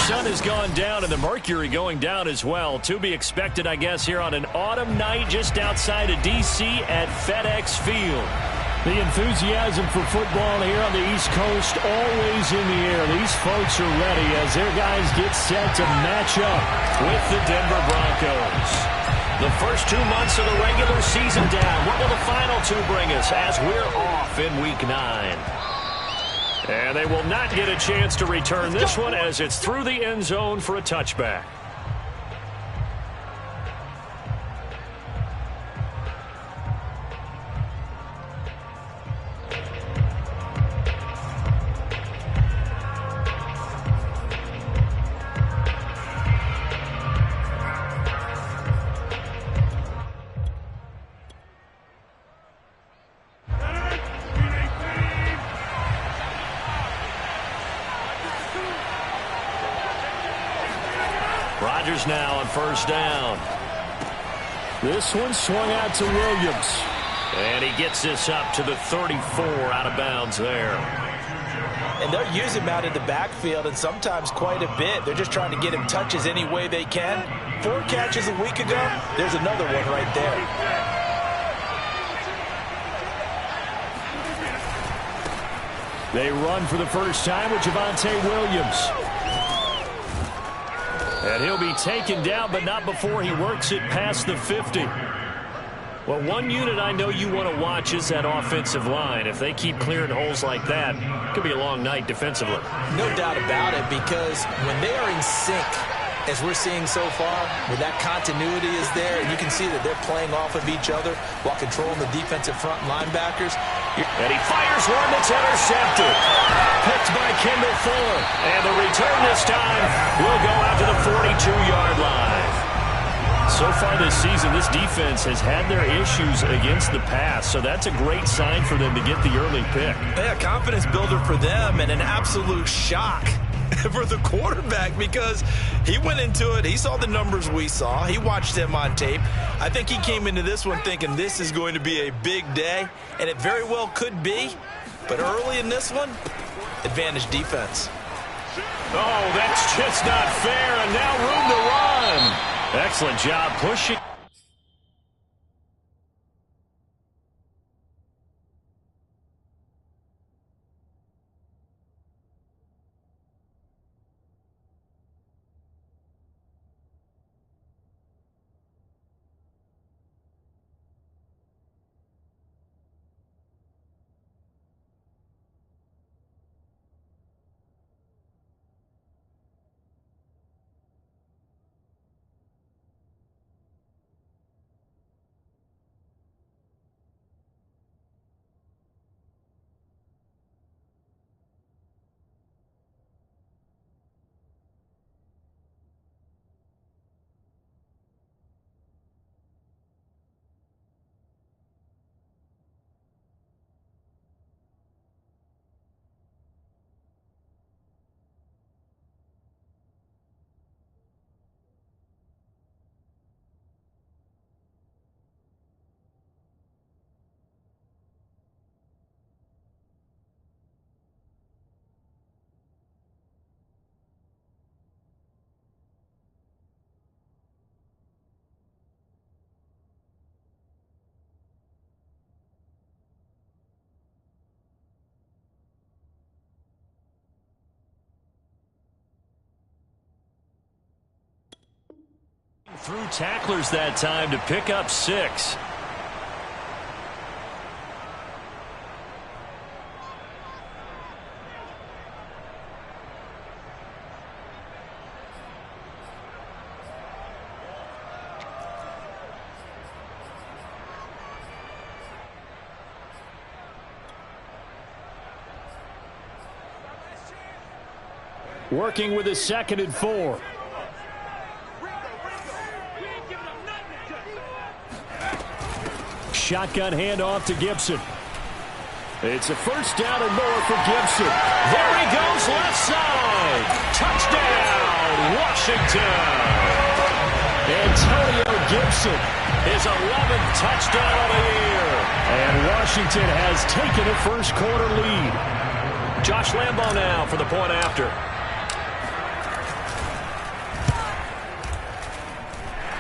sun has gone down and the mercury going down as well. To be expected, I guess, here on an autumn night just outside of D.C. at FedEx Field. The enthusiasm for football here on the East Coast always in the air. These folks are ready as their guys get set to match up with the Denver Broncos. The first 2 months of the regular season down. What will the final two bring us as we're off in Week 9? And they will not get a chance to return this one as it's through the end zone for a touchback. Rodgers now on first down. This one swung out to Williams. And he gets this up to the 34 out of bounds there. And they'll use him out in the backfield and sometimes quite a bit. They're just trying to get him touches any way they can. 4 catches a week ago. There's another one right there. They run for the first time with Javonte Williams. And he'll be taken down, but not before he works it past the 50. Well, one unit I know you want to watch is that offensive line. If they keep clearing holes like that, it could be a long night defensively. No doubt about it, because when they are in sync, as we're seeing so far, where that continuity is there, and you can see that they're playing off of each other while controlling the defensive front linebackers. And he fires one that's intercepted. Picked by Kendall Fuller. And the return this time will go out to the 42-yard line. So far this season, this defense has had their issues against the pass, so that's a great sign for them to get the early pick. Yeah, confidence builder for them and an absolute shock for the quarterback because he went into it. He saw the numbers we saw. He watched them on tape. I think he came into this one thinking this is going to be a big day, and it very well could be. But early in this one, advantage defense. Oh, that's just not fair, and now room to run. Excellent job pushing. Through tacklers that time to pick up 6. Working with a 2nd and 4. Shotgun handoff to Gibson. It's a first down and more for Gibson. There he goes, left side. Touchdown, Washington. Antonio Gibson. His 11th touchdown of the year. And Washington has taken a first quarter lead. Josh Lambo now for the point after.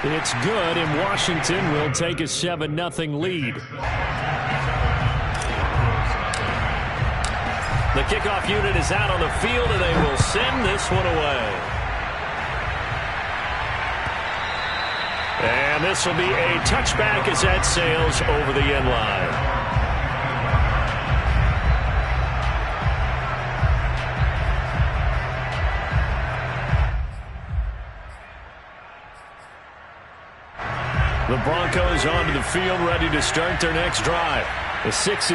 It's good, and Washington will take a 7-0 lead. The kickoff unit is out on the field, and they will send this one away. And this will be a touchback as that sails over the end line. The Broncos onto the field, ready to start their next drive. A 6-2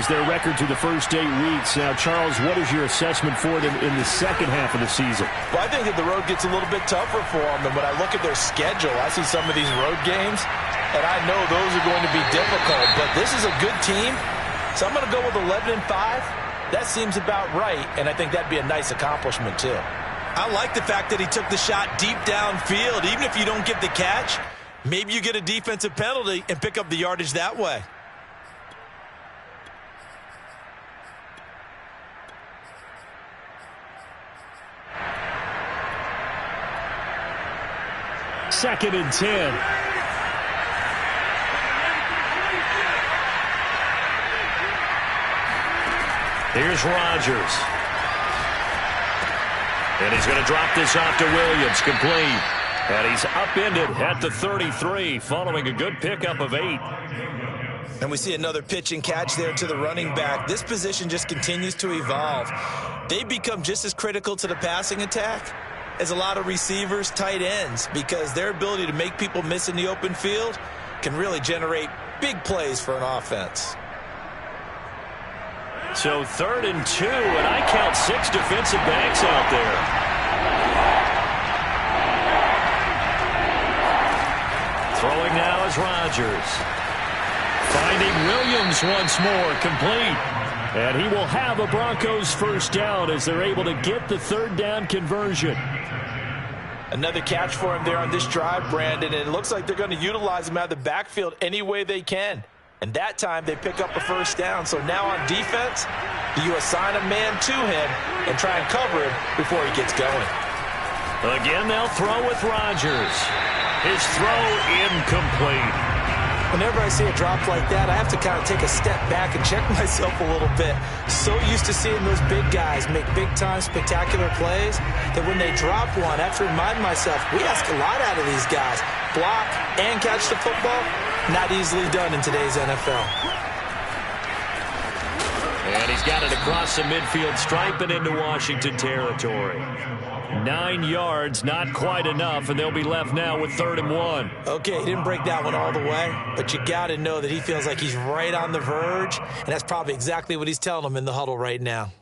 is their record through the first 8 weeks. Now, Charles, what is your assessment for them in the second half of the season? Well, I think that the road gets a little bit tougher for them. And when I look at their schedule, I see some of these road games, and I know those are going to be difficult. But this is a good team, so I'm going to go with 11-5. That seems about right, and I think that'd be a nice accomplishment, too. I like the fact that he took the shot deep downfield. Even if you don't get the catch, maybe you get a defensive penalty and pick up the yardage that way. Second and 10. Here's Rodgers. And he's going to drop this off to Williams, complete. And he's upended at the 33, following a good pickup of 8. And we see another pitch and catch there to the running back. This position just continues to evolve. They become just as critical to the passing attack as a lot of receivers, tight ends, because their ability to make people miss in the open field can really generate big plays for an offense. So 3rd and 2, and I count 6 defensive backs out there. Throwing now is Rodgers. Finding Williams once more, complete. And he will have a Broncos first down as they're able to get the 3rd down conversion. Another catch for him there on this drive, Brandon, and it looks like they're going to utilize him out of the backfield any way they can. And that time they pick up a first down. So now on defense, you assign a man to him and try and cover him before he gets going. Again, they'll throw with Rodgers. His throw incomplete. Whenever I see a drop like that, I have to kind of take a step back and check myself a little bit. So used to seeing those big guys make big-time spectacular plays that when they drop one, I have to remind myself, we ask a lot out of these guys. Block and catch the football, not easily done in today's NFL. And he's got it across the midfield stripe and into Washington territory. 9 yards, not quite enough, and they'll be left now with 3rd and 1. Okay, he didn't break that one all the way, but you got to know that he feels like he's right on the verge, and that's probably exactly what he's telling them in the huddle right now.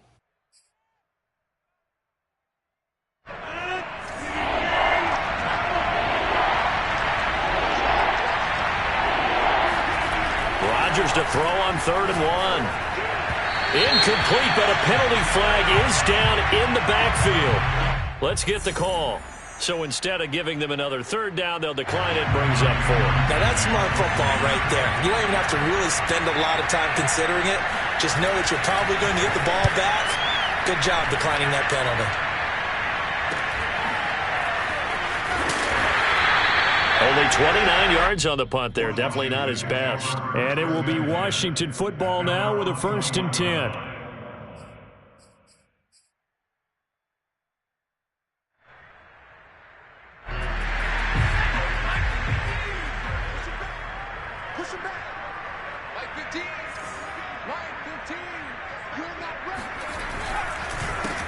Rodgers to throw on 3rd and 1. Incomplete, but a penalty flag is down in the backfield. Let's get the call. So instead of giving them another 3rd down, they'll decline it, brings up 4. Now that's smart football right there. You don't even have to really spend a lot of time considering it. Just know that you're probably going to get the ball back. Good job declining that penalty. Only 29 yards on the punt there. Definitely not his best. And it will be Washington football now with a 1st and 10.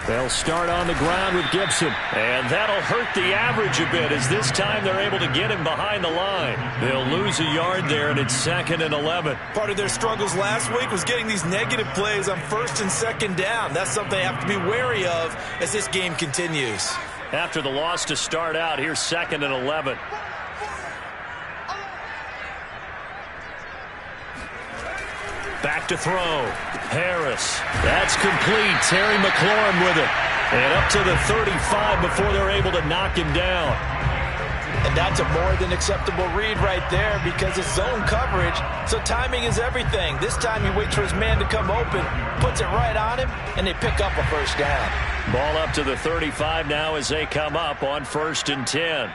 They'll start on the ground with Gibson. And that'll hurt the average a bit as this time they're able to get him behind the line. They'll lose a yard there, and it's 2nd and 11. Part of their struggles last week was getting these negative plays on 1st and 2nd down. That's something they have to be wary of as this game continues. After the loss to start out, here's 2nd and 11. Back to throw. Harris. That's complete. Terry McLaurin with it. And up to the 35 before they're able to knock him down. And that's a more than acceptable read right there because it's zone coverage, so timing is everything. This time he waits for his man to come open, puts it right on him, and they pick up a first down. Ball up to the 35 now as they come up on 1st and 10.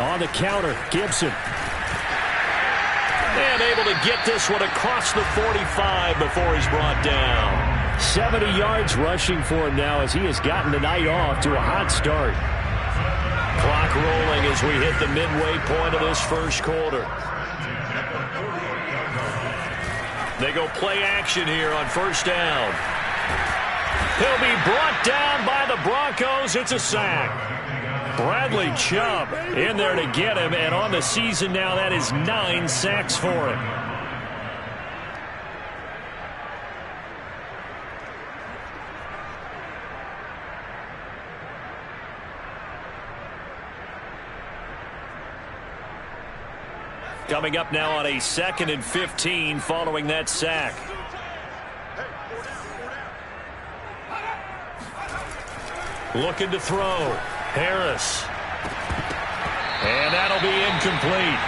On the counter, Gibson. And able to get this one across the 45 before he's brought down. 70 yards rushing for him now as he has gotten the night off to a hot start. Clock rolling as we hit the midway point of this first quarter. They go play action here on first down. He'll be brought down by the Broncos. It's a sack. Bradley Chubb in there to get him, and on the season now, that is 9 sacks for him. Coming up now on a 2nd and 15 following that sack. Looking to throw. Harris. And that'll be incomplete.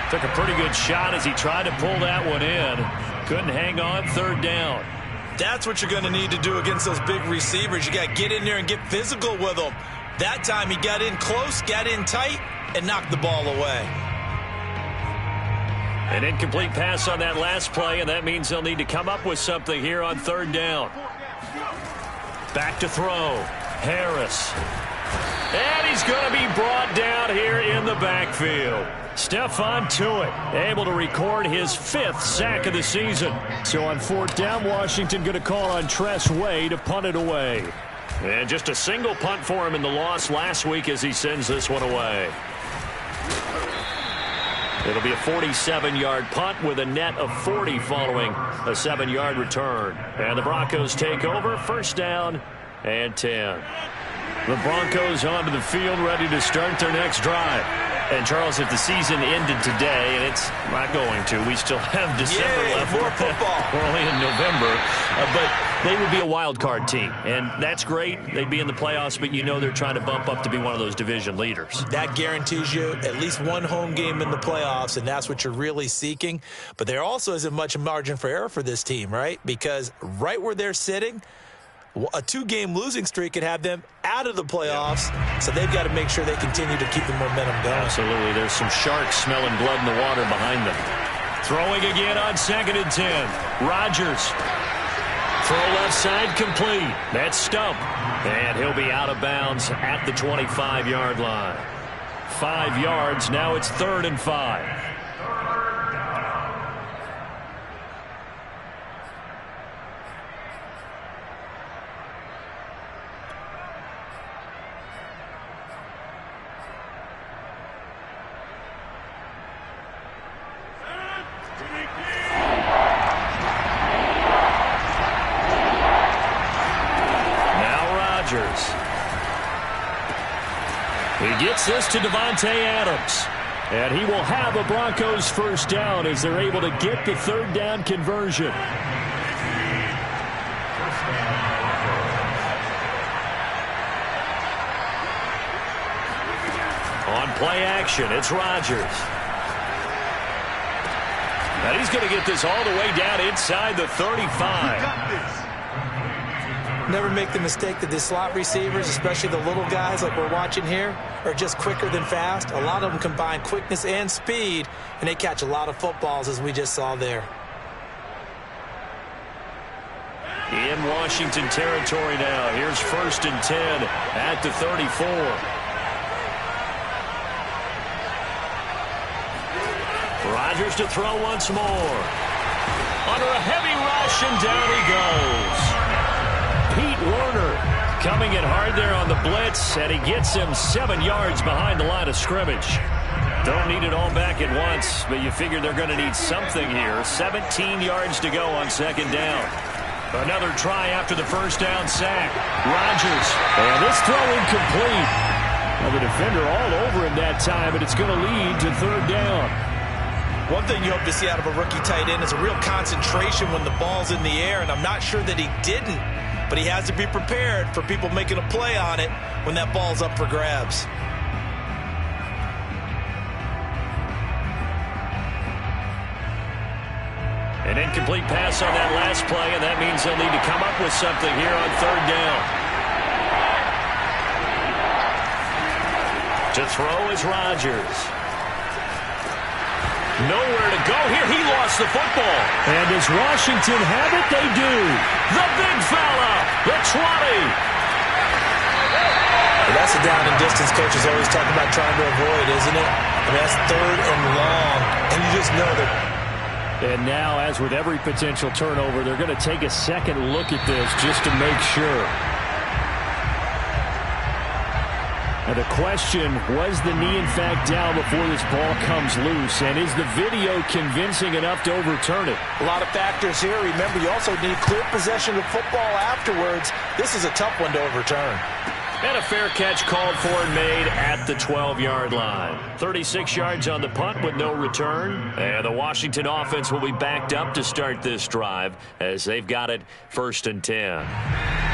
Took a pretty good shot as he tried to pull that one in. Couldn't hang on, 3rd down. That's what you're going to need to do against those big receivers. You got to get in there and get physical with them. That time he got in close, got in tight, and knocked the ball away. An incomplete pass on that last play, and that means they'll need to come up with something here on 3rd down. Back to throw. Harris. And he's going to be brought down here in the backfield. Stephon Tuitt able to record his 5th sack of the season. So on 4th down, Washington going to call on Tress Way to punt it away. And just a single punt for him in the loss last week as he sends this one away. It'll be a 47-yard punt with a net of 40 following a 7-yard return. And the Broncos take over, 1st down and 10. The Broncos onto the field, ready to start their next drive. And, Charles, if the season ended today, and it's not going to, we still have December left. More football. We're only in November. But they would be a wild card team, and that's great. They'd be in the playoffs, but you know they're trying to bump up to be one of those division leaders. That guarantees you at least one home game in the playoffs, and that's what you're really seeking. But there also isn't much margin for error for this team, right? Because right where they're sitting, a 2-game losing streak could have them out of the playoffs, so they've got to make sure they continue to keep the momentum going. Absolutely. There's some sharks smelling blood in the water behind them. Throwing again on 2nd and 10. Rodgers. Throw left side complete. That's Stump. And he'll be out of bounds at the 25-yard line. 5 yards. Now it's 3rd and 5. He gets this to Davante Adams. And he will have a Broncos 1st down as they're able to get the 3rd down conversion. On play action, it's Rodgers. And he's going to get this all the way down inside the 35. Never make the mistake that the slot receivers, especially the little guys like we're watching here, are just quicker than fast. A lot of them combine quickness and speed, and they catch a lot of footballs, as we just saw there. In Washington territory now. Here's 1st and 10 at the 34. Rodgers to throw once more. Under a heavy rush, and down he goes. Pete Werner coming in hard there on the blitz, and he gets him 7 yards behind the line of scrimmage. Don't need it all back at once, but you figure they're going to need something here. 17 yards to go on 2nd down. Another try after the 1st down sack. Rodgers. And this throw incomplete. Well, the defender all over him that time, and it's going to lead to 3rd down. One thing you hope to see out of a rookie tight end is a real concentration when the ball's in the air, and I'm not sure that he didn't. But he has to be prepared for people making a play on it when that ball's up for grabs. An incomplete pass on that last play, and that means they'll need to come up with something here on 3rd down. To throw is Rodgers. Nowhere to go here. He lost the football. And does Washington have it? They do. The big fella. The 20. Well, that's a down and distance coaches always talk about trying to avoid, isn't it? I mean, that's 3rd and long. And you just know that. And now, as with every potential turnover, they're going to take a second look at this just to make sure. And the question, was the knee in fact down before this ball comes loose? And is the video convincing enough to overturn it? A lot of factors here. Remember, you also need clear possession of football afterwards. This is a tough one to overturn. And a fair catch called for and made at the 12-yard line. 36 yards on the punt with no return. And the Washington offense will be backed up to start this drive as they've got it 1st and 10.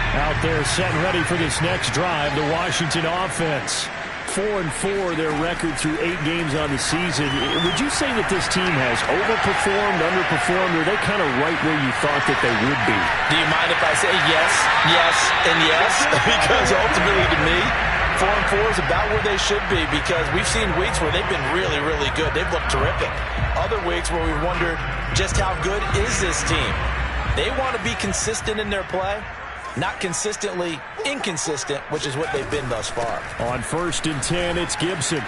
Out there set and ready for this next drive, the Washington offense. 4-4 their record through 8 games on the season. Would you say that this team has overperformed, underperformed, or are they kind of right where you thought that they would be? Do you mind if I say yes, yes, and yes? Because ultimately to me, 4-4 is about where they should be because we've seen weeks where they've been really, really good. They've looked terrific. Other weeks where we wondered just how good is this team. They want to be consistent in their play. Not consistently inconsistent, which is what they've been thus far. On 1st and 10, it's Gibson.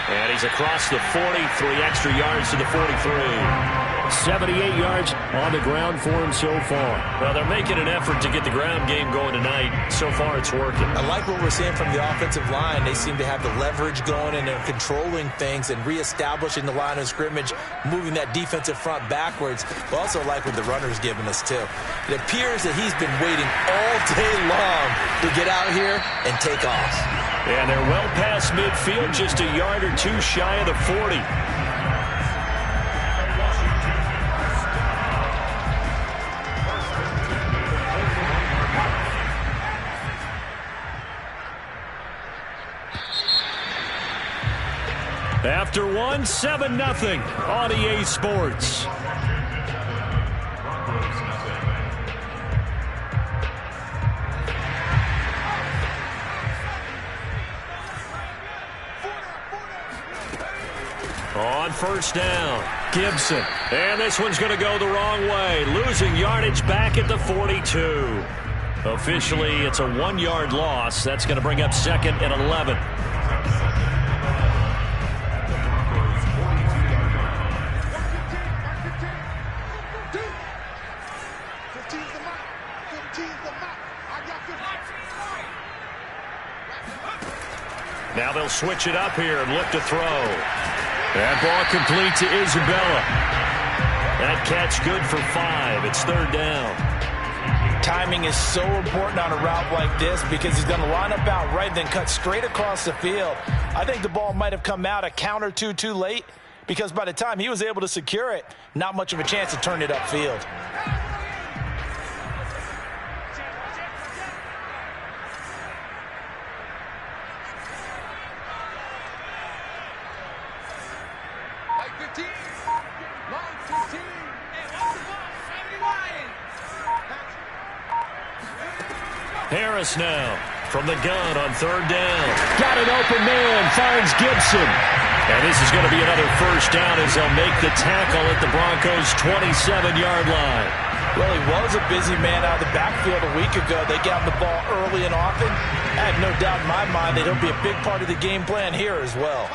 And he's across the 40, 3 extra yards to the 43. 78 yards on the ground for him so far. Well, they're making an effort to get the ground game going tonight. So far, it's working. I like what we're seeing from the offensive line. They seem to have the leverage going, and they're controlling things and reestablishing the line of scrimmage, moving that defensive front backwards. We also like what the runner's giving us, too. It appears that he's been waiting all day long to get out here and take off. And they're well past midfield, just a yard or two shy of the 40. After 1, 7-0 on EA Sports. On 1st down, Gibson. And this one's going to go the wrong way. Losing yardage back at the 42. Officially, it's a 1-yard loss. That's going to bring up 2nd and 11. Now they'll switch it up here and look to throw. That ball complete to Isabella. That catch good for 5. It's 3rd down. Timing is so important on a route like this because he's going to line up out right, then cut straight across the field. I think the ball might have come out a count or two too late because by the time he was able to secure it, not much of a chance to turn it upfield. Harris now from the gun on 3rd down. Got an open man, finds Gibson. And this is going to be another 1st down as they'll make the tackle at the Broncos' 27-yard line. Well, he was a busy man out of the backfield a week ago. They got him the ball early and often. I have no doubt in my mind that he'll be a big part of the game plan here as well.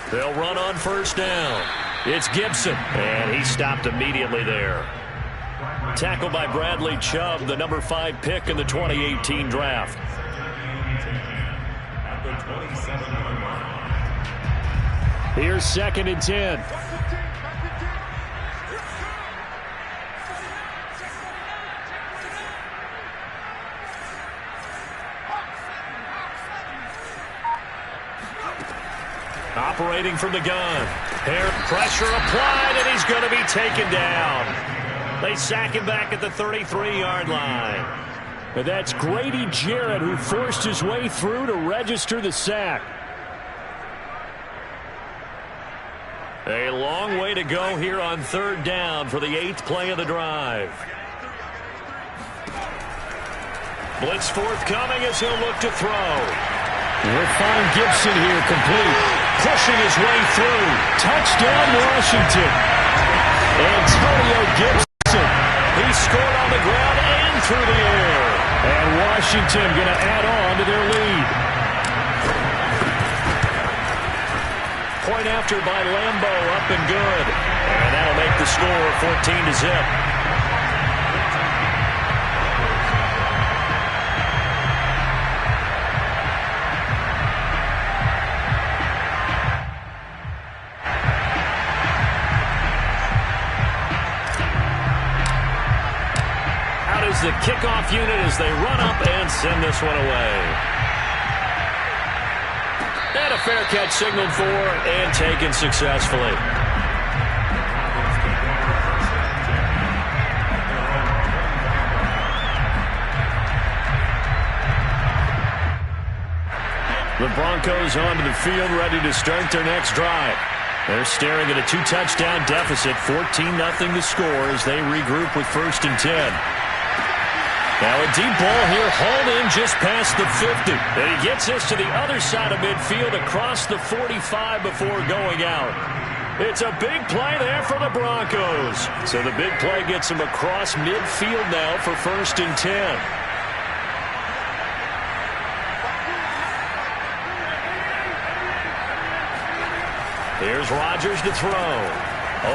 They'll run on 1st down. It's Gibson, and he stopped immediately there. Tackled by Bradley Chubb, the number 5 pick in the 2018 draft. Here's 2nd and 10. Operating from the gun. Pressure applied, and he's going to be taken down. They sack him back at the 33-yard line. And that's Grady Jarrett who forced his way through to register the sack. A long way to go here on 3rd down for the 8th play of the drive. Blitz forthcoming as he'll look to throw. We'll find Gibson here complete. Pushing his way through. Touchdown, Washington. Antonio Gibson. He scored on the ground and through the air. And Washington going to add on to their lead. Point after by Lambo, up and good. And that'll make the score 14-0. The kickoff unit as they run up and send this one away. And a fair catch signaled for and taken successfully. The Broncos onto the field ready to start their next drive. They're staring at a 2-touchdown deficit, 14-0 to score as they regroup with 1st and 10. Now a deep ball here, hauled in just past the 50. And he gets this to the other side of midfield across the 45 before going out. It's a big play there for the Broncos. So the big play gets him across midfield now for 1st and 10. Here's Rodgers to throw.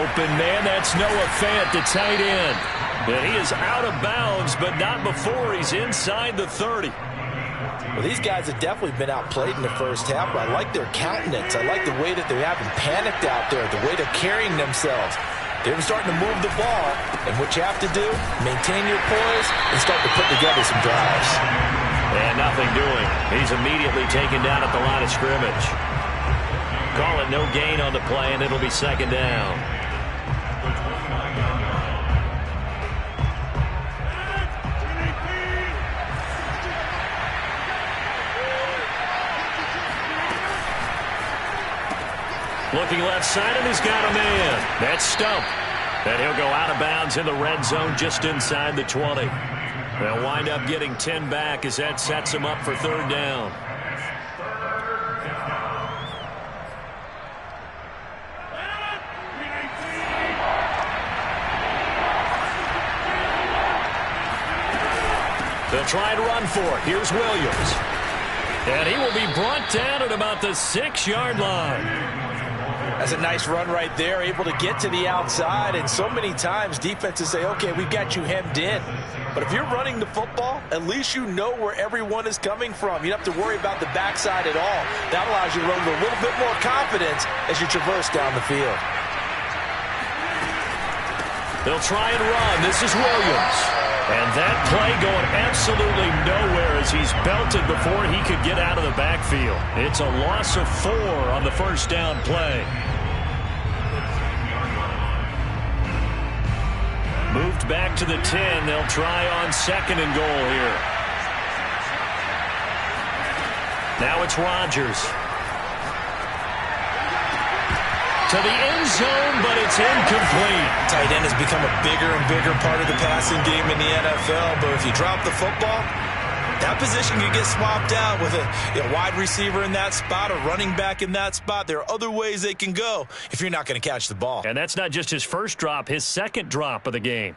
Open man, that's Noah Fant, the tight end. And he is out of bounds, but not before he's inside the 30. Well, these guys have definitely been outplayed in the first half, but I like their countenance. I like the way that they haven't panicked out there, the way they're carrying themselves. They're starting to move the ball, and what you have to do, maintain your poise and start to put together some drives. And nothing doing. He's immediately taken down at the line of scrimmage. Call it no gain on the play, and it'll be 2nd down. Looking left side, and he's got a man. That's Stump. And he'll go out of bounds in the red zone just inside the 20. They'll wind up getting 10 back as that sets him up for 3rd down. They'll try and run for it. Here's Williams. And he will be brought down at about the 6-yard line. That's a nice run right there, able to get to the outside, and so many times defenses say, okay, we've got you hemmed in. But if you're running the football, at least you know where everyone is coming from. You don't have to worry about the backside at all. That allows you to run with a little bit more confidence as you traverse down the field. They'll try and run. This is Williams. And that play going absolutely nowhere as he's belted before he could get out of the backfield. It's a loss of 4 on the 1st down play. Moved back to the 10. They'll try on 2nd and goal here. Now it's Rodgers. To the end zone, but it's incomplete. Tight end has become a bigger and bigger part of the passing game in the NFL, but if you drop the football, that position can get swapped out with a wide receiver in that spot, a running back in that spot. There are other ways they can go if you're not going to catch the ball. And that's not just his first drop, his 2nd drop of the game.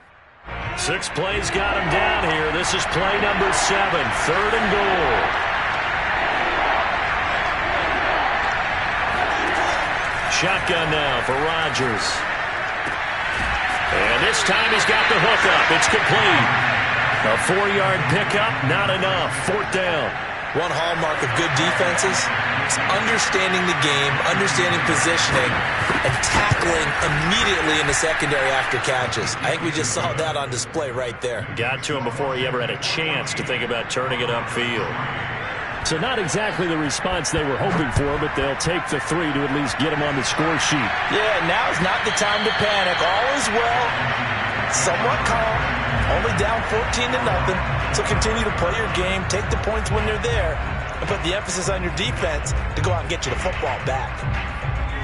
6 plays got him down here. This is play number 7, 3rd and goal. Shotgun now for Rodgers. And this time he's got the hook up. It's complete. A 4-yard pickup, not enough. 4th down. One hallmark of good defenses is understanding the game, understanding positioning, and tackling immediately in the secondary after catches. I think we just saw that on display right there. Got to him before he ever had a chance to think about turning it upfield. So not exactly the response they were hoping for, but they'll take the 3 to at least get him on the score sheet. Yeah, now is not the time to panic. All is well. Somewhat calm. Only down 14-0. So continue to play your game, take the points when they're there, and put the emphasis on your defense to go out and get you the football back.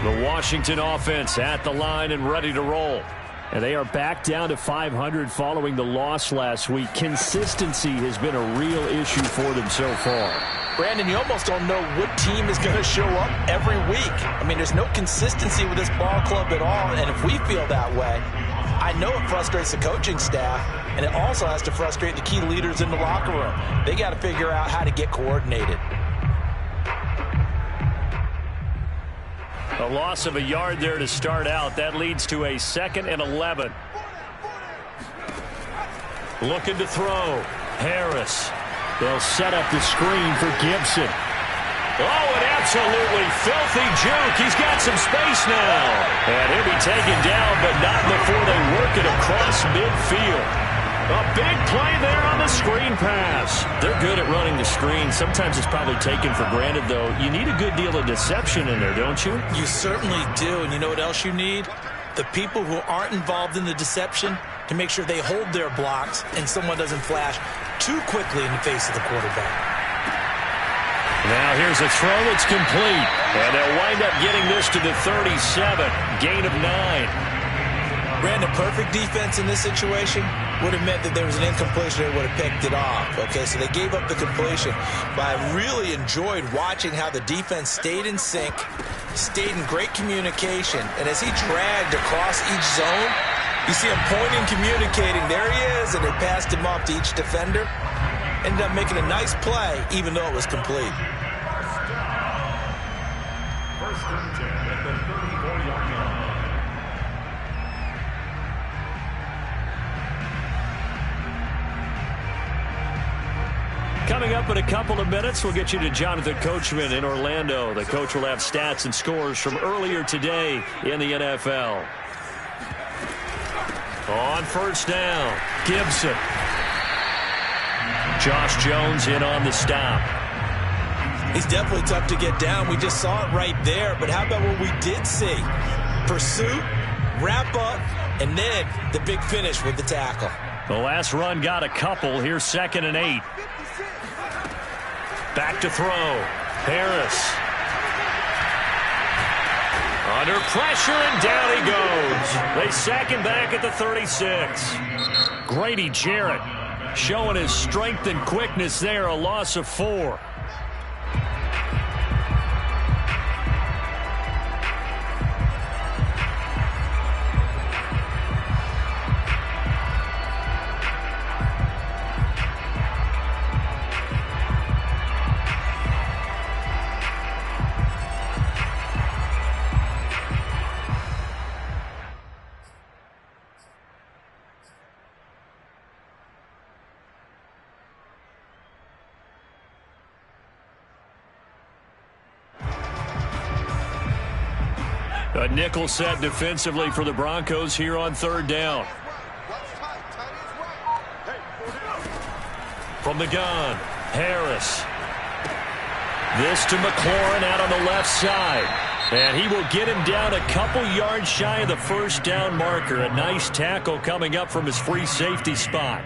The Washington offense at the line and ready to roll. And they are back down to 500 following the loss last week. Consistency has been a real issue for them so far. Brandon, you almost don't know what team is going to show up every week. I mean, there's no consistency with this ball club at all, and if we feel that way, I know it frustrates the coaching staff, and it also has to frustrate the key leaders in the locker room. They got to figure out how to get coordinated. A loss of a yard there to start out. That leads to a 2nd and 11. Looking to throw. Harris. They'll set up the screen for Gibson. Oh, an absolutely filthy juke. He's got some space now. And he'll be taken down, but not before they work it across midfield. A big play there on the screen pass. They're good at running the screen. Sometimes it's probably taken for granted, though. You need a good deal of deception in there, don't you? You certainly do. And you know what else you need? The people who aren't involved in the deception to make sure they hold their blocks and someone doesn't flash too quickly in the face of the quarterback. Now here's a throw that's complete. And they'll wind up getting this to the 37. Gain of 9. Brandon, perfect defense in this situation would have meant that there was an incompletion. They would have picked it off. Okay, so they gave up the completion. But I really enjoyed watching how the defense stayed in sync, stayed in great communication. And as he dragged across each zone, you see him pointing, communicating. There he is, and they passed him off to each defender. Ended up making a nice play, even though it was complete. First and 10 at the 34-yard line. Coming up in a couple of minutes, we'll get you to Jonathan Coachman in Orlando. The coach will have stats and scores from earlier today in the NFL. On first down, Gibson. Josh Jones in on the stop. He's definitely tough to get down. We just saw it right there. But how about what we did see? Pursuit, wrap up, and then the big finish with the tackle. The last run got a couple. Here's 2nd and 8. Back to throw. Harris. Under pressure, and down he goes. They sack him back at the 36. Grady Jarrett showing his strength and quickness there. A loss of 4. A nickel set defensively for the Broncos here on 3rd down. From the gun, Harris. This to McLaurin out on the left side. And he will get him down a couple yards shy of the first down marker. A nice tackle coming up from his free safety spot.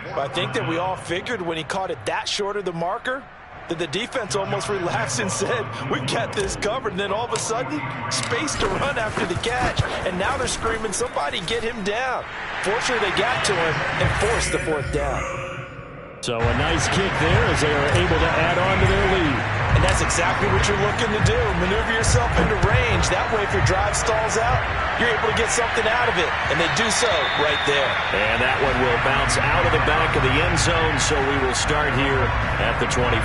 Well, I think that we all figured when he caught it that short of the marker that the defense almost relaxed and said, we've got this covered. And then all of a sudden, space to run after the catch. And now they're screaming, somebody get him down. Fortunately, they got to him and forced the 4th down. So a nice kick there as they are able to add on to their lead. And that's exactly what you're looking to do. Maneuver yourself into range. That way, if your drive stalls out, you're able to get something out of it. And they do so right there. And that one will bounce out of the back of the end zone, so we will start here at the 25.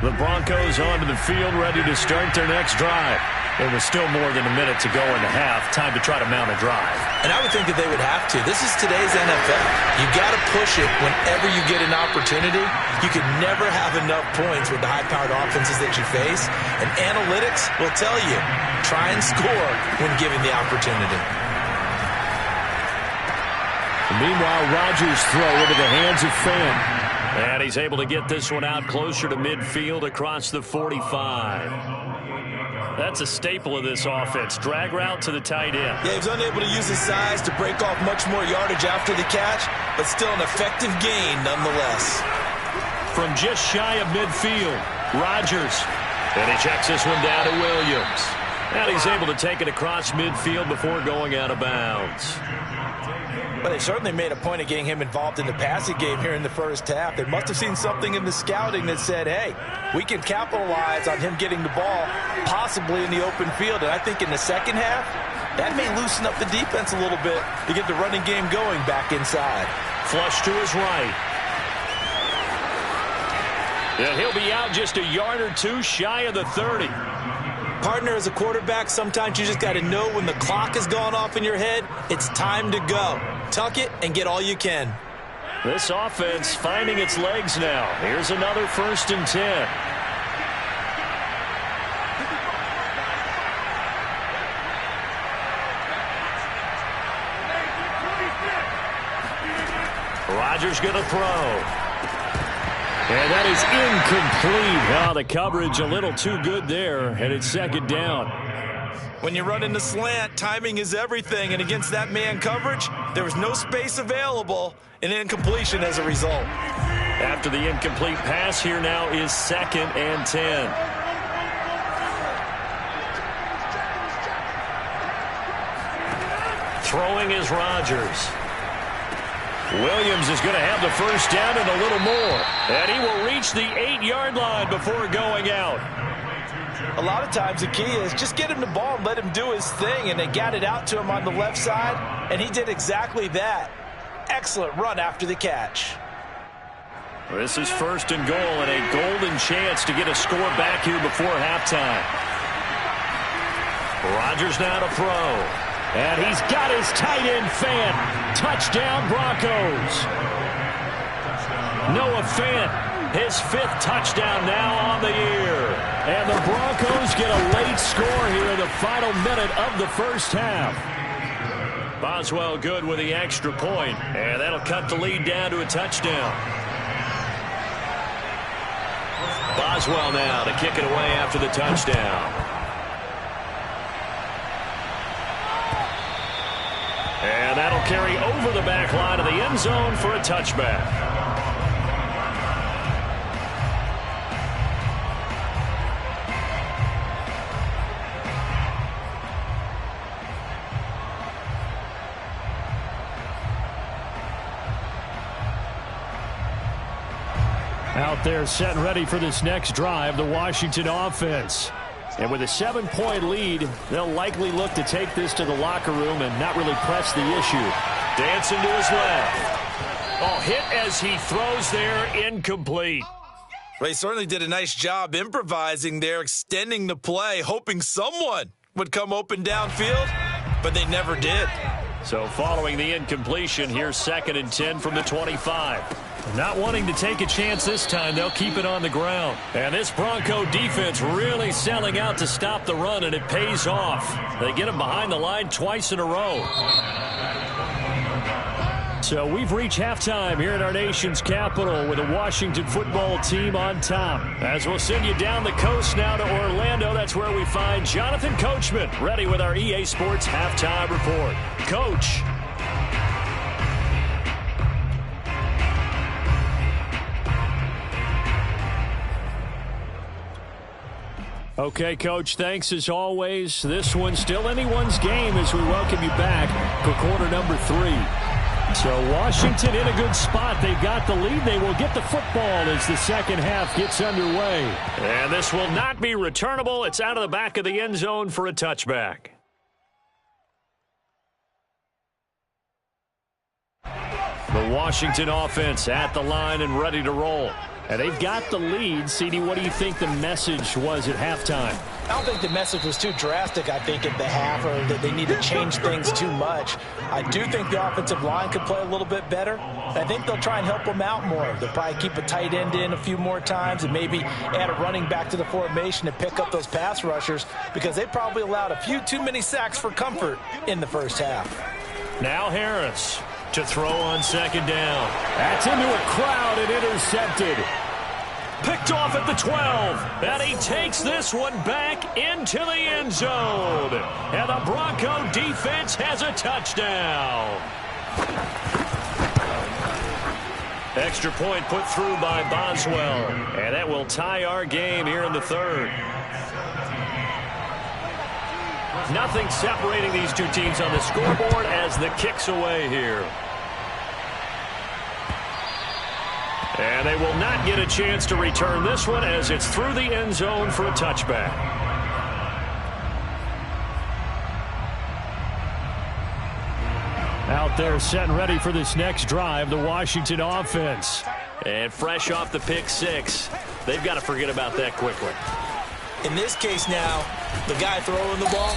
The Broncos onto the field, ready to start their next drive. There was still more than a minute to go in the half. Time to try to mount a drive. And I would think that they would have to. This is today's NFL. You got to push it whenever you get an opportunity. You can never have enough points with the high-powered offenses that you face. And analytics will tell you, try and score when given the opportunity. Meanwhile, Rodgers' throw into the hands of Fant. And he's able to get this one out closer to midfield across the 45. That's a staple of this offense. Drag route to the tight end. Yeah, he was unable to use his size to break off much more yardage after the catch, but still an effective gain nonetheless. from just shy of midfield. Rodgers. And he checks this one down to Williams. And he's able to take it across midfield before going out of bounds. Well, they certainly made a point of getting him involved in the passing game here in the first half. They must have seen something in the scouting that said, hey, we can capitalize on him getting the ball, possibly in the open field. And I think in the second half, that may loosen up the defense a little bit to get the running game going back inside. Flush to his right. And he'll be out just a yard or two shy of the 30. Partner, as a quarterback, sometimes you just got to know when the clock has gone off in your head, it's time to go. Tuck it and get all you can. This offense finding its legs now. Here's another 1st and 10. Rodgers going to throw. And that is incomplete. The coverage a little too good there, and it's 2nd down. When you run in the slant, timing is everything, and against that man coverage, there was no space available, and incompletion as a result. After the incomplete pass, here now is 2nd and 10. Throwing is Rodgers. Williams is going to have the 1st down and a little more. And he will reach the 8-yard line before going out. A lot of times the key is just get him the ball and let him do his thing, and they got it out to him on the left side, and he did exactly that. Excellent run after the catch. This is 1st and goal and a golden chance to get a score back here before halftime. Rodgers now to throw. And he's got his tight end Fant. Touchdown, Broncos. Noah Fant, his 5th touchdown now on the year. And the Broncos get a late score here in the final minute of the first half. Boswell good with the extra point, and that'll cut the lead down to a touchdown. Boswell now to kick it away after the touchdown. And that'll carry over the back line of the end zone for a touchback. Out there set and ready for this next drive, the Washington offense. And with a 7-point lead, they'll likely look to take this to the locker room and not really press the issue. Dancing to his left. Oh, hit as he throws there, incomplete. Well, he certainly did a nice job improvising there, extending the play, hoping someone would come open downfield, but they never did. So following the incompletion, here's 2nd and 10 from the 25. Not wanting to take a chance this time, they'll keep it on the ground. And this Bronco defense really selling out to stop the run, and it pays off. They get him behind the line twice in a row. So we've reached halftime here in our nation's capital with the Washington football team on top. As we'll send you down the coast now to Orlando, that's where we find Jonathan Coachman ready with our EA Sports halftime report. Coach. Okay, Coach, thanks as always. This one's still anyone's game as we welcome you back for quarter number 3. So Washington in a good spot. They've got the lead. They will get the football as the second half gets underway. And this will not be returnable. It's out of the back of the end zone for a touchback. The Washington offense at the line and ready to roll. And they've got the lead. CD, what do you think the message was at halftime? I don't think the message was too drastic, I think, at the half, or that they need to change things too much. I do think the offensive line could play a little bit better. I think they'll try and help them out more. They'll probably keep a tight end in a few more times and maybe add a running back to the formation to pick up those pass rushers, because they probably allowed a few too many sacks for comfort in the first half. Now Harris to throw on second down. That's into a crowd and intercepted. Picked off at the 12. And he takes this one back into the end zone. And the Bronco defense has a touchdown. Extra point put through by Boswell. And that will tie our game here in the third. Nothing separating these two teams on the scoreboard as the kick's away here. And they will not get a chance to return this one as it's through the end zone for a touchback. Out there set and ready for this next drive, the Washington offense. And fresh off the pick six, they've got to forget about that quickly. In this case now, the guy throwing the ball,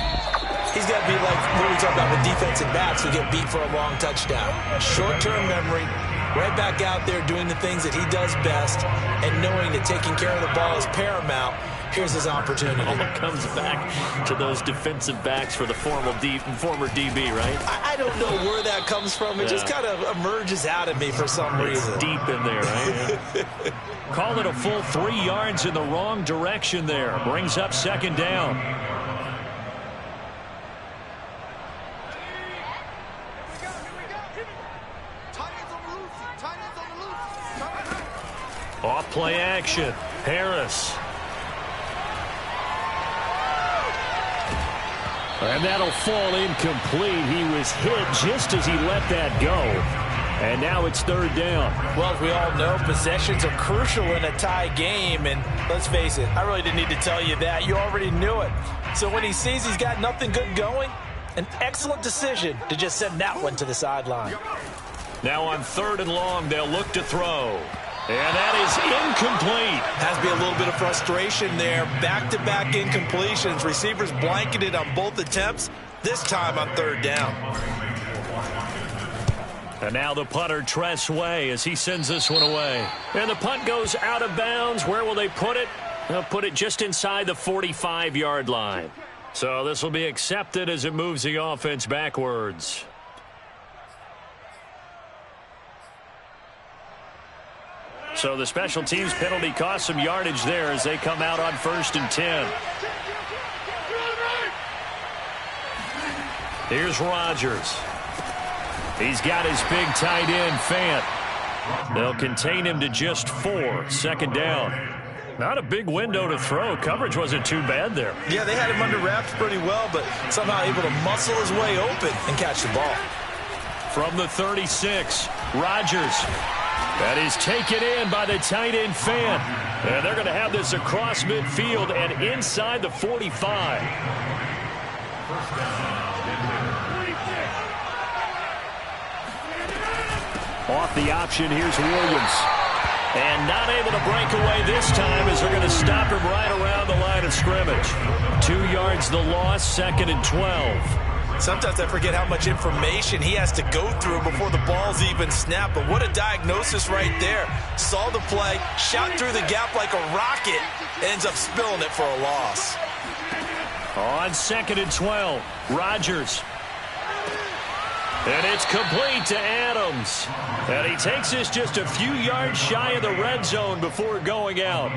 he's got to be like what we talk about with defensive backs who get beat for a long touchdown. Short-term memory, right back out there doing the things that he does best, and knowing that taking care of the ball is paramount. Here's his opportunity. All comes back to those defensive backs for the former DB, right? I don't know where that comes from. It just kind of emerges out of me for some reason. It's deep in there, right? Call it a full 3 yards in the wrong direction there. Brings up second down. Off play action. Harris. And that'll fall incomplete. He was hit just as he let that go. And now it's third down. Well, as we all know, possessions are crucial in a tie game. And let's face it, I really didn't need to tell you that. You already knew it. So when he sees he's got nothing good going, an excellent decision to just send that one to the sideline. Now on third and long, they'll look to throw. And that is incomplete. Has to be a little bit of frustration there. Back-to-back incompletions. Receivers blanketed on both attempts, this time on third down. And now the punter, Tress Way, as he sends this one away. And the punt goes out of bounds. Where will they put it? They'll put it just inside the 45-yard line. So this will be accepted as it moves the offense backwards. So the special teams penalty cost some yardage there as they come out on 1st and 10. Here's Rodgers. He's got his big tight end, Fant. They'll contain him to just 4. Second down. Not a big window to throw. Coverage wasn't too bad there. Yeah, they had him under wraps pretty well, but somehow able to muscle his way open and catch the ball. From the 36, Rodgers. That is taken in by the tight end, Fant. And they're going to have this across midfield and inside the 45. Off the option, here's Williams. And not able to break away this time as they're going to stop him right around the line of scrimmage. 2 yards the loss, 2nd and 12. Sometimes I forget how much information he has to go through before the ball's even snapped. But what a diagnosis right there. Saw the play, shot through the gap like a rocket, ends up spilling it for a loss. On 2nd and 12, Rodgers. And it's complete to Adams. And he takes this just a few yards shy of the red zone before going out.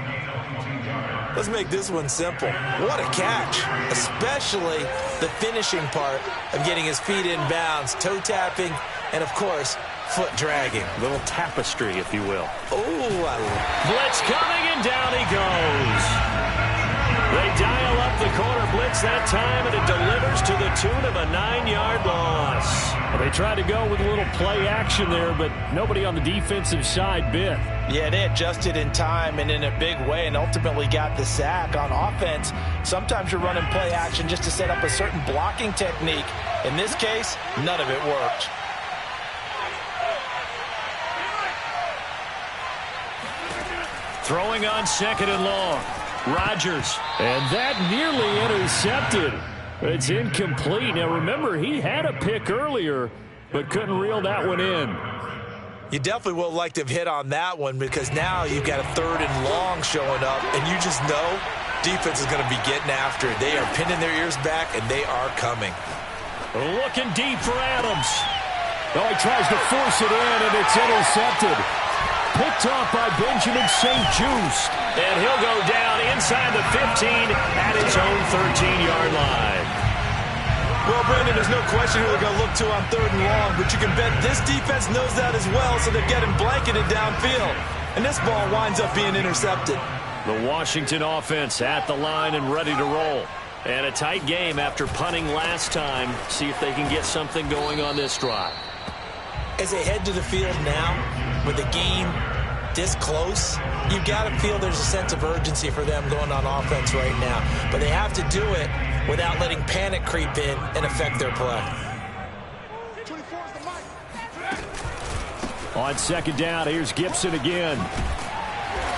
Let's make this one simple. What a catch, especially the finishing part of getting his feet in bounds, toe tapping, and, of course, foot dragging. A little tapestry, if you will. Oh, blitz coming, and down he goes. They dial up the corner blitz that time, and it delivers to the tune of a 9-yard loss. Well, they tried to go with a little play action there, but nobody on the defensive side bit. Yeah, they adjusted in time and in a big way and ultimately got the sack. On offense, sometimes you're running play action just to set up a certain blocking technique. In this case, none of it worked. Throwing on 2nd and long. Rodgers. And that nearly intercepted. It's incomplete. Now, remember, he had a pick earlier, but couldn't reel that one in. You definitely would like to have hit on that one because now you've got a 3rd and long showing up, and you just know defense is going to be getting after it. They are pinning their ears back, and they are coming. Looking deep for Adams. Oh, he tries to force it in, and it's intercepted. Picked off by Benjamin St-Juste. And he'll go down inside the 15 at his own 13-yard line. Well, Brandon, there's no question who they're going to look to on 3rd and long, but you can bet this defense knows that as well, so they're getting blanketed downfield. And this ball winds up being intercepted. The Washington offense at the line and ready to roll. And a tight game after punting last time. See if they can get something going on this drive. As they head to the field now, with the game this close, you've got to feel there's a sense of urgency for them going on offense right now. But they have to do it without letting panic creep in and affect their play. On 2nd down, here's Gibson again.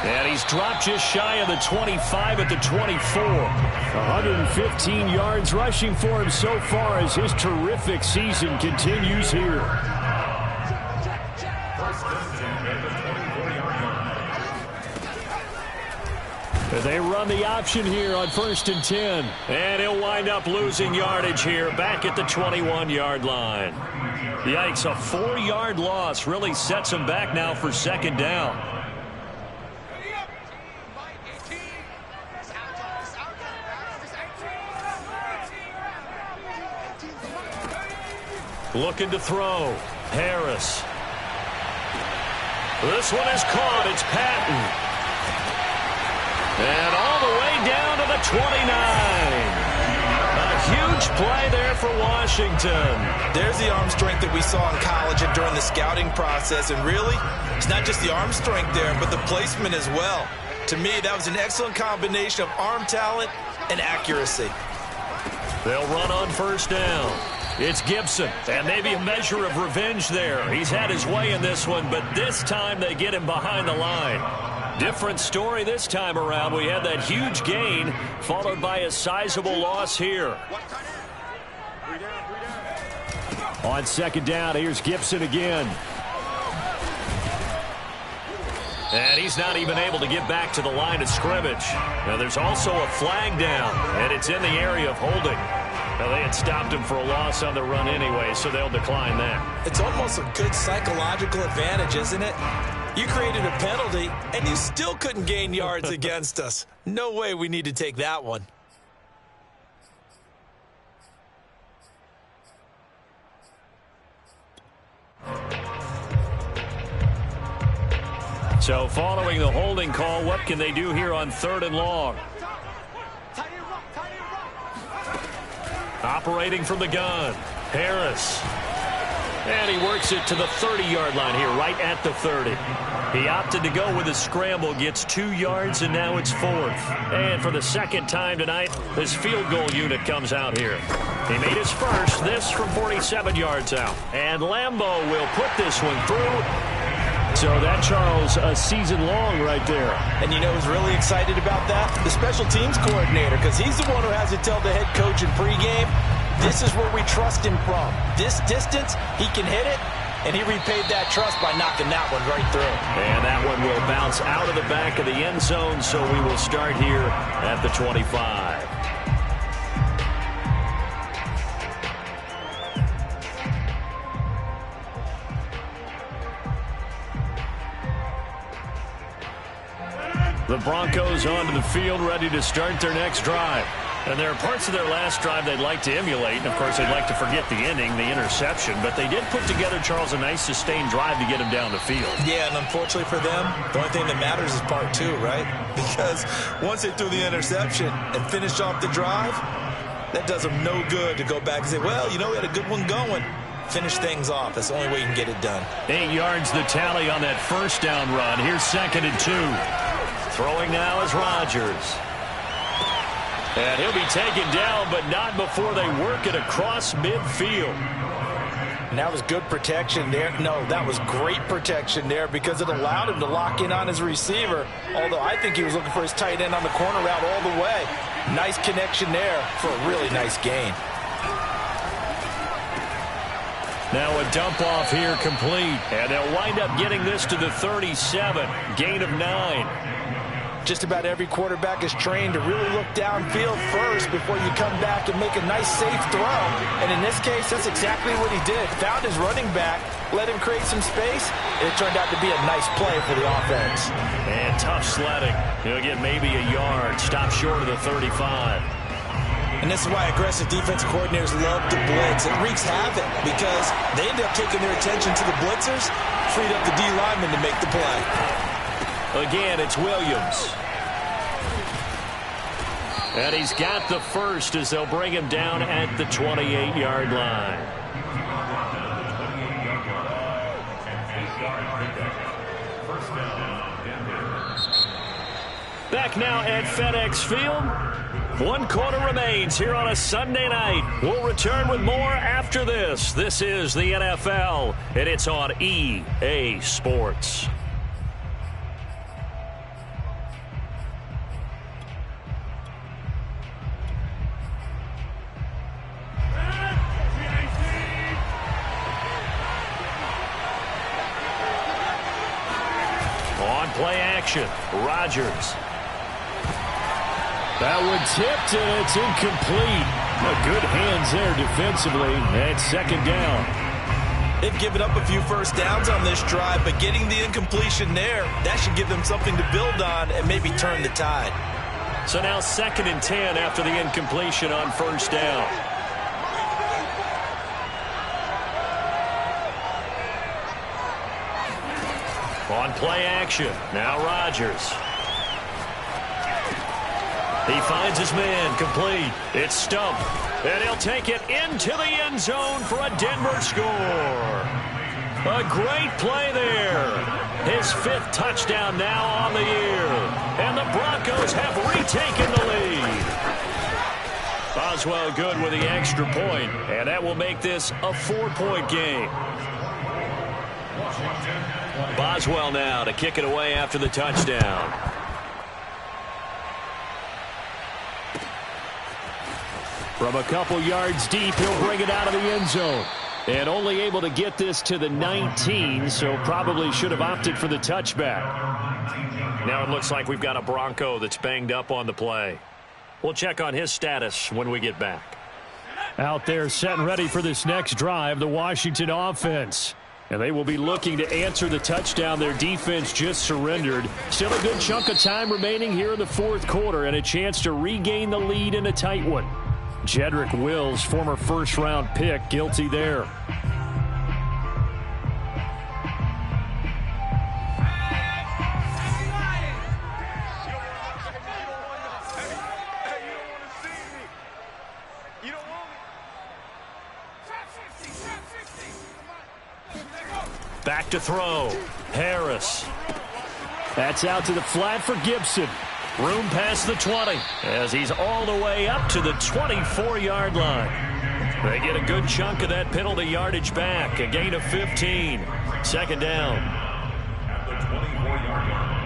And he's dropped just shy of the 25 at the 24. 115 yards rushing for him so far as his terrific season continues here. They run the option here on 1st and 10. And he'll wind up losing yardage here back at the 21-yard line. Yikes, a 4-yard loss really sets him back now for 2nd down. Looking to throw. Harris. This one is caught. It's Patton. And all the way down to the 29. A huge play there for Washington. There's the arm strength that we saw in college and during the scouting process. And really, it's not just the arm strength there, but the placement as well. To me, that was an excellent combination of arm talent and accuracy. They'll run on 1st down. It's Gibson, and maybe a measure of revenge there. He's had his way in this one, but this time they get him behind the line. Different story this time around. We had that huge gain, followed by a sizable loss here. On 2nd down, here's Gibson again. And he's not even able to get back to the line of scrimmage. Now there's also a flag down, and it's in the area of holding. Now, they had stopped him for a loss on the run anyway, so they'll decline that. It's almost a good psychological advantage, isn't it? You created a penalty, and you still couldn't gain yards against us. No way we need to take that one. So following the holding call, what can they do here on 3rd and long? Operating from the gun, Harris. And he works it to the 30-yard line here, right at the 30. He opted to go with a scramble, gets 2 yards, and now it's 4th. And for the 2nd time tonight, this field goal unit comes out here. He made his first, this from 47 yards out. And Lambeau will put this one through. So that, Charles, a season long right there. And you know who's really excited about that? The special teams coordinator, because he's the one who has to tell the head coach in pregame, this is where we trust him from. This distance, he can hit it, and he repaid that trust by knocking that one right through. And that one will bounce out of the back of the end zone, so we will start here at the 25. The Broncos onto the field, ready to start their next drive. And there are parts of their last drive they'd like to emulate. And, of course, they'd like to forget the ending, the interception. But they did put together, Charles, a nice sustained drive to get him down the field. Yeah, and unfortunately for them, the only thing that matters is part 2, right? Because once they threw the interception and finished off the drive, that does them no good to go back and say, well, you know, we had a good one going. Finish things off. That's the only way you can get it done. 8 yards the tally on that 1st down run. Here's 2nd and 2. Throwing now is Rodgers. And he'll be taken down, but not before they work it across midfield. And that was good protection there. No, that was great protection there because it allowed him to lock in on his receiver. Although I think he was looking for his tight end on the corner route all the way. Nice connection there for a really nice gain. Now a dump off here complete. And they'll wind up getting this to the 37. Gain of 9. Just about every quarterback is trained to really look downfield first before you come back and make a nice, safe throw. And in this case, that's exactly what he did. Found his running back, let him create some space, and it turned out to be a nice play for the offense. And tough sledding. He'll get maybe a yard. Stop short of the 35. And this is why aggressive defensive coordinators love to blitz. It wreaks havoc because they end up taking their attention to the blitzers, freed up the D lineman to make the play. Again, it's Williams. And he's got the first as they'll bring him down at the 28-yard line. Back now at FedEx Field. 1 quarter remains here on a Sunday night. We'll return with more after this. This is the NFL, and it's on EA Sports. On play action, Rodgers. That one tipped, and it's incomplete. Good hands there defensively, and second down. They've given up a few first downs on this drive, but getting the incompletion there, that should give them something to build on and maybe turn the tide. So now 2nd and 10 after the incompletion on first down. On play action, now Rodgers. He finds his man, complete. It's Stump, and he'll take it into the end zone for a Denver score. A great play there. His 5th touchdown now on the year, and the Broncos have retaken the lead. Boswell good with the extra point, and that will make this a 4-point game. Boswell now to kick it away after the touchdown. From a couple yards deep, he'll bring it out of the end zone. And only able to get this to the 19, so probably should have opted for the touchback. Now it looks like we've got a Bronco that's banged up on the play. We'll check on his status when we get back. Out there set and ready for this next drive, the Washington offense. And they will be looking to answer the touchdown their defense just surrendered. Still a good chunk of time remaining here in the 4th quarter and a chance to regain the lead in a tight one. Jedrick Wills, former first-round pick, guilty there. Back to throw. Harris. That's out to the flat for Gibson. Room past the 20 as he's all the way up to the 24-yard line. They get a good chunk of that penalty yardage back. A gain of 15. 2nd down. At the 24-yard line.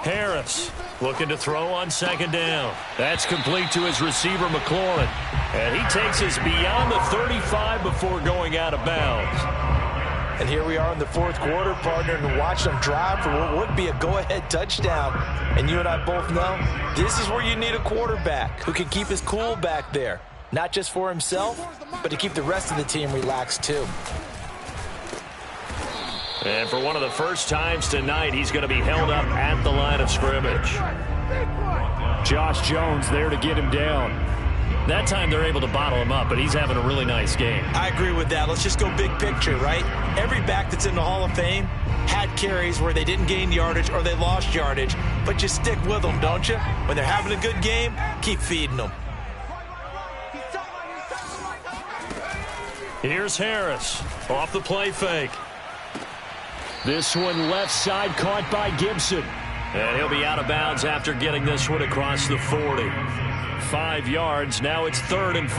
Harris looking to throw on 2nd down. That's complete to his receiver, McLaurin. And he takes us beyond the 35 before going out of bounds. And here we are in the 4th quarter, partner, and watch them drive for what would be a go-ahead touchdown. And you and I both know this is where you need a quarterback who can keep his cool back there. Not just for himself, but to keep the rest of the team relaxed too. And for one of the first times tonight, he's going to be held up at the line of scrimmage. Josh Jones there to get him down. That time they're able to bottle him up, but he's having a really nice game. I agree with that. Let's just go big picture, right? Every back that's in the Hall of Fame had carries where they didn't gain yardage or they lost yardage, but you stick with them, don't you? When they're having a good game, keep feeding them. Here's Harris off the play fake. This one left side caught by Gibson. And he'll be out of bounds after getting this one across the 40. 5 yards. Now it's 3rd and 5.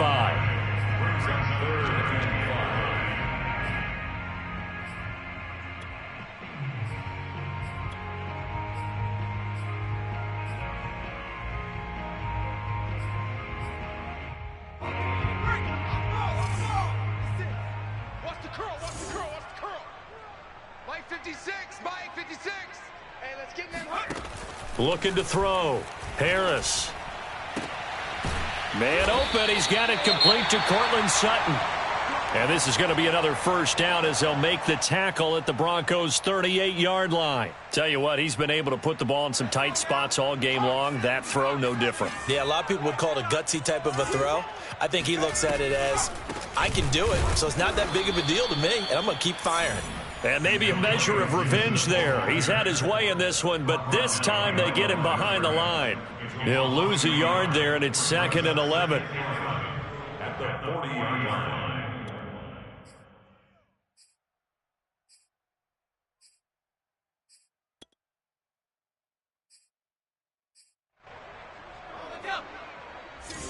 Watch the curl. Mike 56. Hey, let's get them hurt. Looking to throw. Harris. Man open. He's got it complete to Cortland Sutton. And this is going to be another first down as they'll make the tackle at the Broncos' 38-yard line. Tell you what, he's been able to put the ball in some tight spots all game long. That throw, no different. Yeah, a lot of people would call it a gutsy type of a throw. I think he looks at it as, I can do it, so it's not that big of a deal to me, and I'm going to keep firing. And maybe a measure of revenge there. He's had his way in this one, but this time they get him behind the line. He'll lose a yard there, and it's 2nd and 11. At the 40-yard line.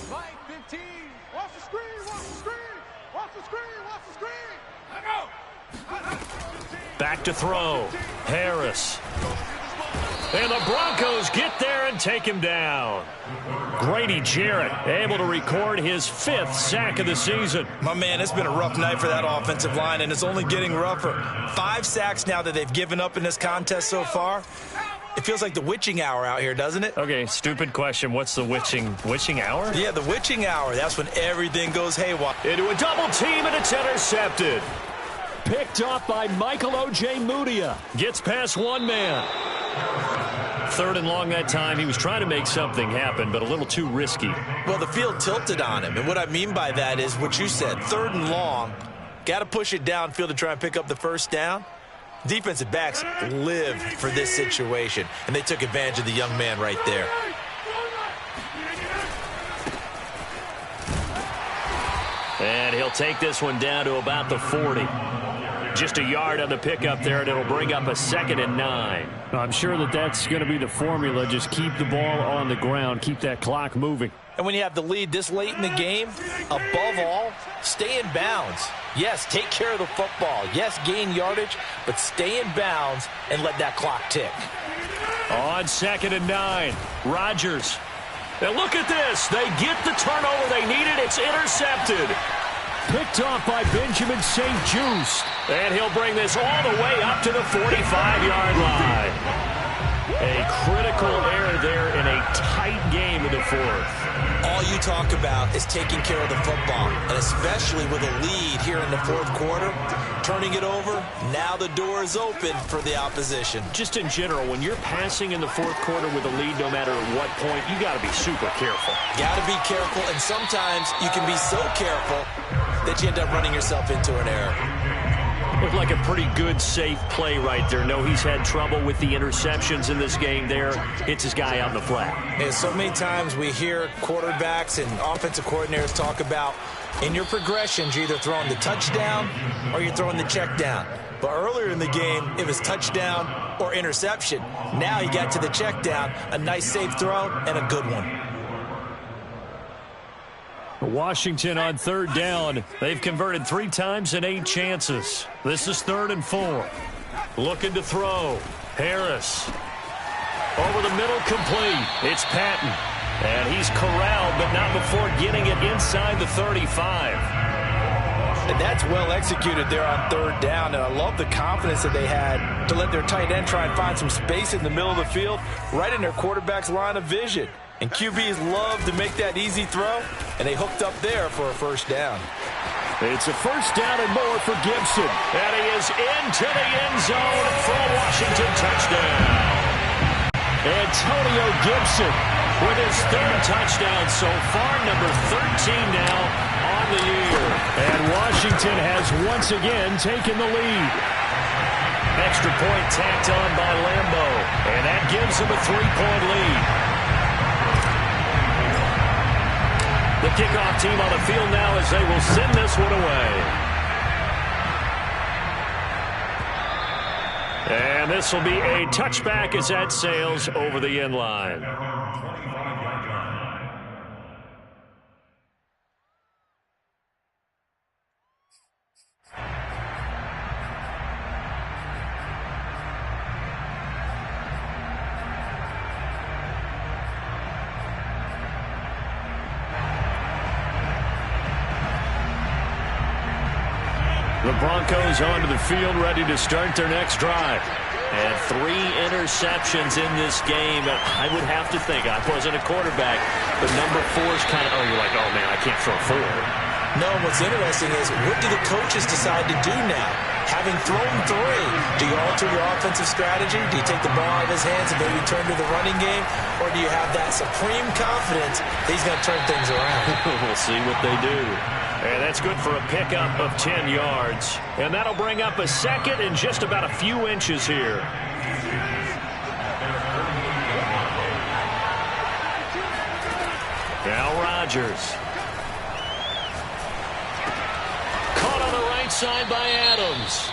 Mike 15. Watch the screen, watch the screen. Watch the screen, watch the screen. Let go. Back to throw. Harris. And the Broncos get there and take him down. Grady Jarrett able to record his 5th sack of the season. My man, it's been a rough night for that offensive line, and it's only getting rougher. 5 sacks now that they've given up in this contest so far. It feels like the witching hour out here, doesn't it? Okay, stupid question. What's the witching hour? Yeah, the witching hour. That's when everything goes haywire. Into a double team, and it's intercepted. Picked off by Michael O.J. Mudia. Gets past one man. 3rd and long that time. He was trying to make something happen, but a little too risky. Well, the field tilted on him, and what I mean by that is what you said. 3rd and long. Got to push it downfield to try and pick up the first down. Defensive backs live for this situation, and they took advantage of the young man right there. And he'll take this one down to about the 40. Just a yard on the pickup there, and it'll bring up a 2nd and 9. I'm sure that's going to be the formula. Just keep the ball on the ground. Keep that clock moving. And when you have the lead this late in the game, above all, stay in bounds. Yes, take care of the football. Yes, gain yardage, but stay in bounds and let that clock tick. On 2nd and 9, Rodgers. Now look at this. They get the turnover they needed. It's intercepted. Picked off by Benjamin St-Juste. And he'll bring this all the way up to the 45-yard line. A critical error there in a tight game in the 4th. All you talk about is taking care of the football, and especially with a lead here in the 4th quarter, turning it over, now the door is open for the opposition. Just in general, when you're passing in the 4th quarter with a lead, no matter at what point, you got to be super careful. Got to be careful, and sometimes you can be so careful that you end up running yourself into an error. Looked like a pretty good, safe play right there. No, he's had trouble with the interceptions in this game there. Hits his guy out in the flat. And so many times we hear quarterbacks and offensive coordinators talk about in your progressions, you're either throwing the touchdown or you're throwing the check down. But earlier in the game, it was touchdown or interception. Now you got to the check down, a nice safe throw, and a good one. Washington on 3rd down. They've converted 3 times in 8 chances. This is 3rd and 4. Looking to throw. Harris. Over the middle, complete. It's Patton. And he's corralled, but not before getting it inside the 35. And that's well executed there on 3rd down, and I love the confidence that they had to let their tight end try and find some space in the middle of the field, right in their quarterback's line of vision. And QBs love to make that easy throw, and they hooked up there for a first down. It's a first down and more for Gibson. And he is into the end zone for a Washington touchdown. Antonio Gibson with his 3rd touchdown so far, number 13 now on the year. And Washington has once again taken the lead. Extra point tacked on by Lambo, and that gives him a 3-point lead. The kickoff team on the field now as they will send this one away. And this will be a touchback as that sails over the end line. The Broncos onto the field, ready to start their next drive. And 3 interceptions in this game. I would have to think, I wasn't a quarterback, but number 4 is kind of, you're like, oh man, I can't throw 4. No, what's interesting is what do the coaches decide to do now? Having thrown 3, do you alter your offensive strategy? Do you take the ball out of his hands and maybe turn to the running game? Or do you have that supreme confidence that he's going to turn things around? We'll see what they do. And that's good for a pickup of 10 yards. And that'll bring up a second and just about a few inches here. Now Rodgers. Caught on the right side by Adams.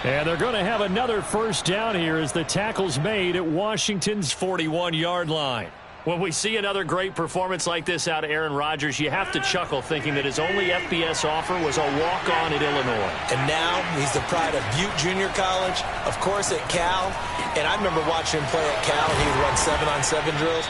And they're going to have another first down here as the tackle's made at Washington's 41-yard line. When we see another great performance like this out of Aaron Rodgers, you have to chuckle thinking that his only FBS offer was a walk-on at Illinois. And now he's the pride of Butte Junior College, of course at Cal. And I remember watching him play at Cal. He would run 7-on-7 drills.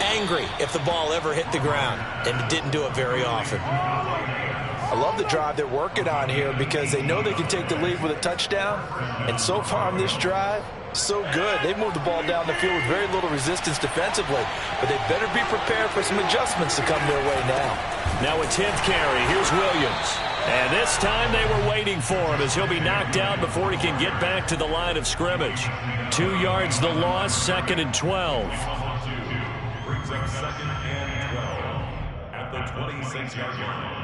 Angry if the ball ever hit the ground, and it didn't do it very often. I love the drive they're working on here because they know they can take the lead with a touchdown. And so far on this drive, so good. They've moved the ball down the field with very little resistance defensively, but they better be prepared for some adjustments to come their way now. Now a 10th carry. Here's Williams. And this time they were waiting for him as he'll be knocked down before he can get back to the line of scrimmage. 2 yards the loss, 2nd and 12. Brings up 2nd and 12 at the 26-yard line.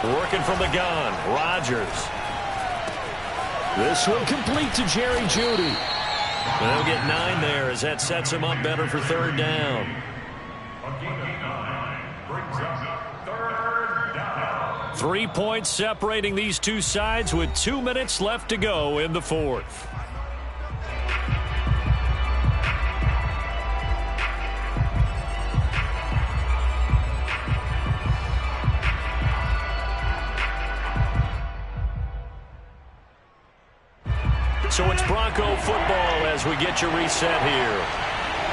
Working from the gun, Rodgers. This one complete to Jerry Jeudy. They'll get 9 there as that sets him up better for 3rd down. 3 points separating these two sides with 2 minutes left to go in the 4th. So it's Bronco football as we get you reset here.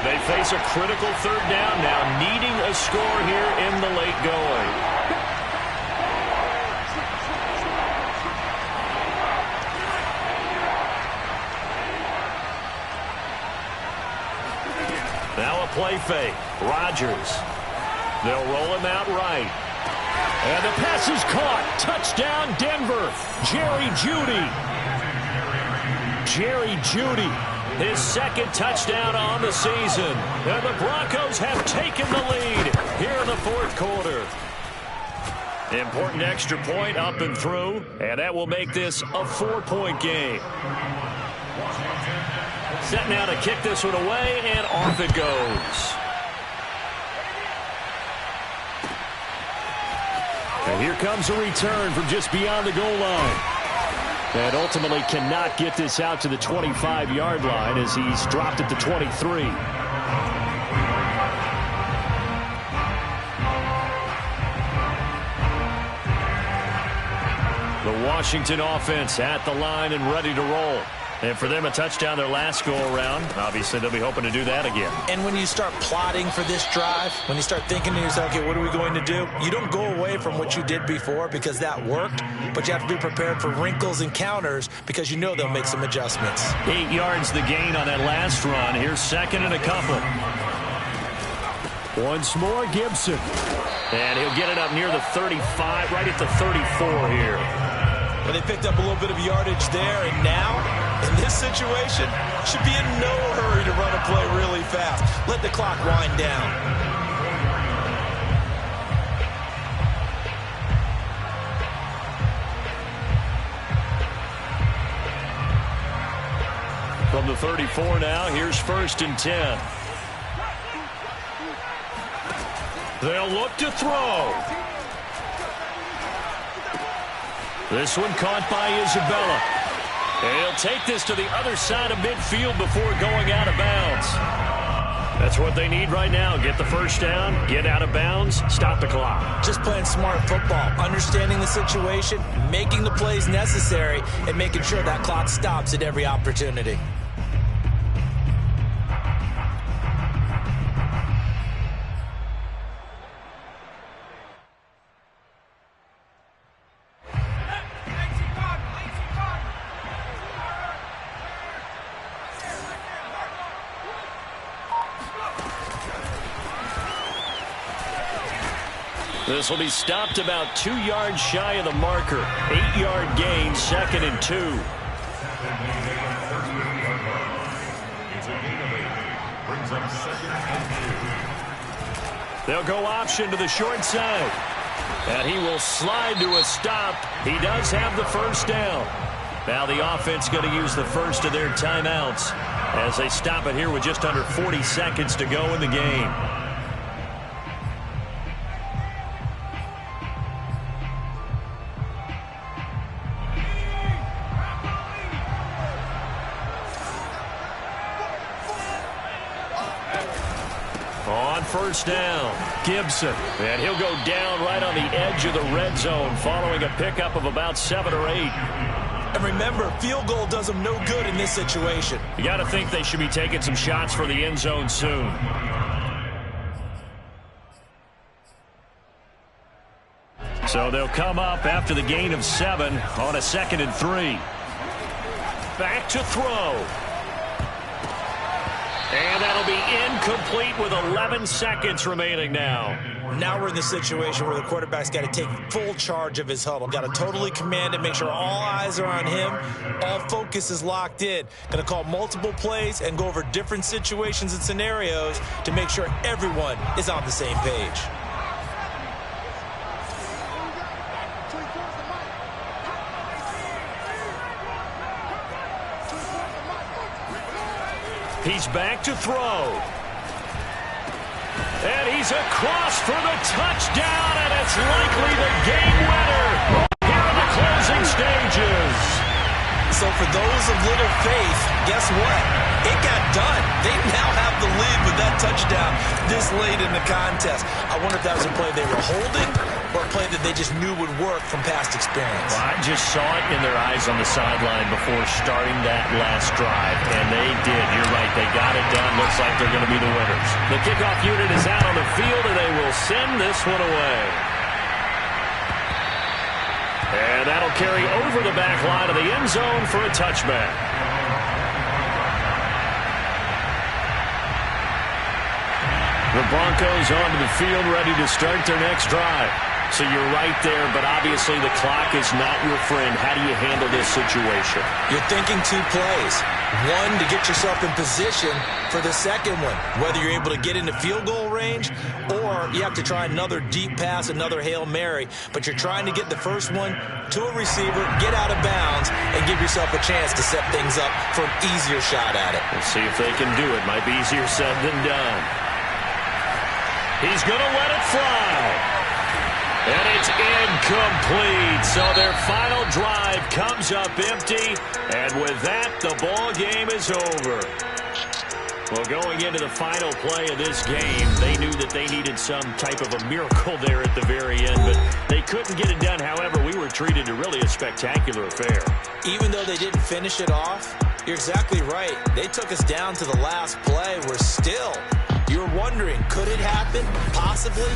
They face a critical 3rd down now, needing a score here in the late going. Now a play fake. Rodgers. They'll roll him out right. And the pass is caught. Touchdown, Denver. Jerry Jeudy. Jerry Jeudy. His 2nd touchdown on the season. And the Broncos have taken the lead here in the 4th quarter. Important extra point up and through. And that will make this a 4-point game. Set now to kick this one away, and off it goes. And here comes a return from just beyond the goal line. And ultimately cannot get this out to the 25-yard line as he's dropped at the 23. The Washington offense at the line and ready to roll. And for them, a touchdown their last go-around. Obviously, they'll be hoping to do that again. And when you start plotting for this drive, when you start thinking to yourself, okay, what are we going to do? You don't go away from what you did before because that worked, but you have to be prepared for wrinkles and counters because you know they'll make some adjustments. 8 yards the gain on that last run. Here's 2nd and a couple. Once more, Gibson. And he'll get it up near the 35, right at the 34 here. Well, they picked up a little bit of yardage there, and now, in this situation, should be in no hurry to run a play really fast. Let the clock wind down. From the 34 now, here's 1st and 10. They'll look to throw. This one caught by Isabella. He'll take this to the other side of midfield before going out of bounds. That's what they need right now. Get the first down, get out of bounds, stop the clock. Just playing smart football, understanding the situation, making the plays necessary, and making sure that clock stops at every opportunity. This will be stopped about 2 yards shy of the marker. 8-yard gain, 2nd and 2. It's a gain of 8. Brings up 2nd and 2. They'll go option to the short side. And he will slide to a stop. He does have the first down. Now the offense going to use the first of their timeouts as they stop it here with just under 40 seconds to go in the game. On first down, Gibson. And he'll go down right on the edge of the red zone following a pickup of about 7 or 8. And remember, field goal does them no good in this situation. You got to think they should be taking some shots for the end zone soon. So they'll come up after the gain of 7 on a 2nd and 3. Back to throw. And that'll be incomplete with 11 seconds remaining now. Now we're in the situation where the quarterback's got to take full charge of his huddle. Got to totally command it, make sure all eyes are on him. All focus is locked in. Going to call multiple plays and go over different situations and scenarios to make sure everyone is on the same page. He's back to throw. And he's across for the touchdown, and it's likely the game winner here in the closing stages. So for those of little faith, guess what? It got done. They now have the lead with that touchdown this late in the contest. I wonder if that was a play they were holding or a play that they just knew would work from past experience. Well, I just saw it in their eyes on the sideline before starting that last drive, and they did. You're right. They got it done. Looks like they're going to be the winners. The kickoff unit is out on the field, and they will send this one away. And that'll carry over the back line of the end zone for a touchback. The Broncos onto the field ready to start their next drive. So you're right there, but obviously the clock is not your friend. How do you handle this situation? You're thinking 2 plays. One, to get yourself in position for the second one, whether you're able to get into field goal range or you have to try another deep pass, another Hail Mary. But you're trying to get the first one to a receiver, get out of bounds, and give yourself a chance to set things up for an easier shot at it. We'll see if they can do it. Might be easier said than done. He's going to let it fly. And it's incomplete. So their final drive comes up empty. And with that, the ball game is over. Well, going into the final play of this game, they knew that they needed some type of a miracle there at the very end, but they couldn't get it done. However, we were treated to really a spectacular affair. Even though they didn't finish it off, you're exactly right. They took us down to the last play. We're still, you're wondering, could it happen? Possibly.